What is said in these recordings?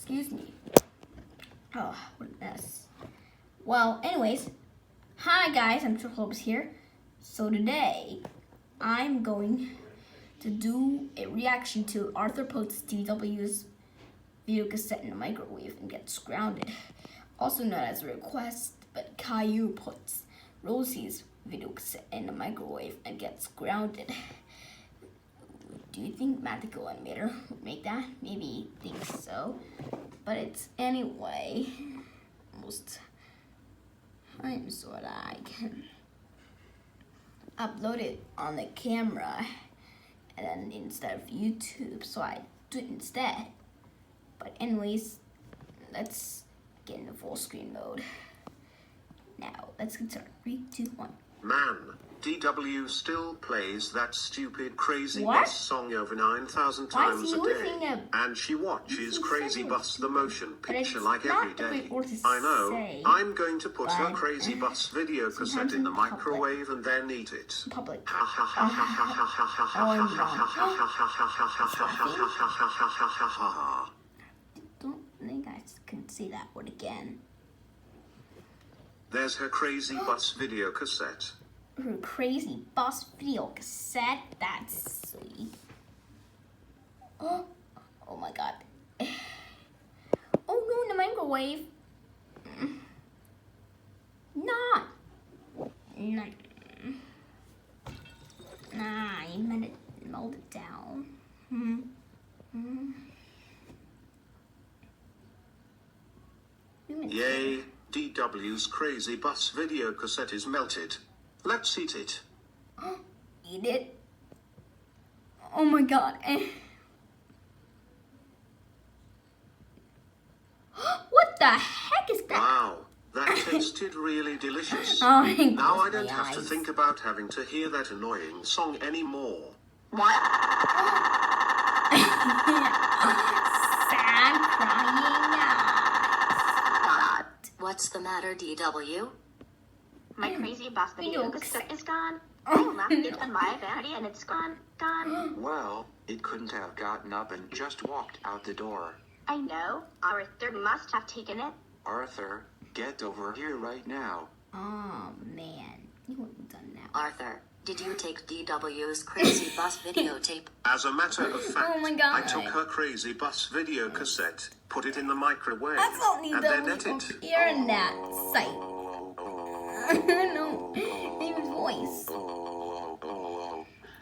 Excuse me. Oh, what a mess. Well, anyways, hi guys, I'm Triple here. So today, I'm going to do a reaction to Arthur puts DW's videocassette in a microwave and gets grounded. Also known as a request, but Caillou puts Rosie's videocassette in a microwave and gets grounded. Do you think Magical Animator would make that? Maybe think so. But it's anyway most time so that I can upload it on the camera and then instead of YouTube, so I do it instead. But anyways, let's get into full screen mode. Now, let's get started. 3, 2, 1. Man, DW still plays that stupid Crazy What? Bus song over 9,000 Why is times he a using day. a- And she watches He's Crazy saying Bus the motion But picture it's like not every the day. right word to I know. say, I'm going to put her but Crazy Bus video sometimes cassette in the in public. microwave and then eat it. Public. Ha ha ha ha ha ha ha ha ha Oh, I'm ha ha ha ha ha ha ha ha ha. Don't think I can say that word again. There's her Crazy Bus video cassette. Her Crazy Bus video cassette. That's sweet. Oh my god. Oh no, in the microwave. Not. Nah, you meant it melt it down. Yay, DW's Crazy Bus video cassette is melted. Let's eat it. Eat it. Oh my god. What the heck is that? Wow, that tasted really delicious. Oh, Now I don't have to think about having to hear that annoying song anymore. Sad crying eyes. What's the matter, DW? My Crazy Bus video cassette is gone. Oh, I left it on my vanity and it's gone. Well, it couldn't have gotten up and just walked out the door. I know. Arthur must have taken it. Arthur, get over here right now. Oh man, you wouldn't done that. Arthur, did you take DW's Crazy Bus videotape? As a matter of fact, Oh my God. I took her Crazy Bus video cassette, put it in the microwave, I don't need and then ate to it. appear in that site. No, even voice.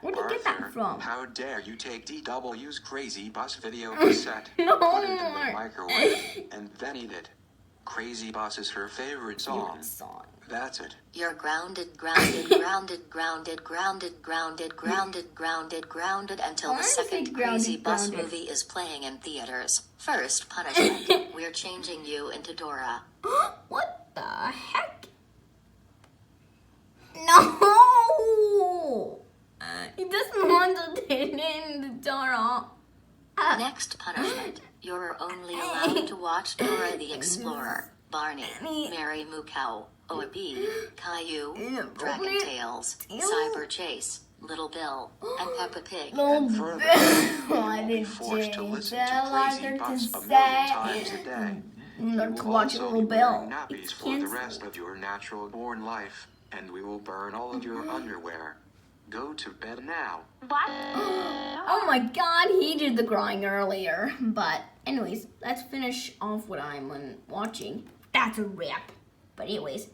Where did you get that Arthur, from? how dare you take DW's Crazy Bus video cassette, No put it in more. the microwave, and then eat it. Crazy Bus is her favorite song. That's it. You're grounded, grounded, grounded, grounded, grounded, grounded, grounded, grounded, grounded until Why the is second it Crazy grounded, Bus grounded? movie is playing in theaters. First punishment, we're changing you into Dora. What the heck? No! He doesn't want to take it in the Dora. Next punishment, you're only allowed to watch Dora the Explorer, Barney, Mary Moo Cow, Obi, Caillou, Dragon Tales, Cyber Chase, Little Bill, and Peppa Pig. Little Further, Why you'll be did forced to Jane listen tell to Crazy Arthur Bus to a million times say a day. not You to will watch also Little be wearing Bill? nappies It's for the rest canceled. of your natural-born life, and we will burn all of your underwear. Go to bed now. What? Oh my god, he did the crying earlier. But anyways, let's finish off what I'm watching. That's a wrap. But anyways,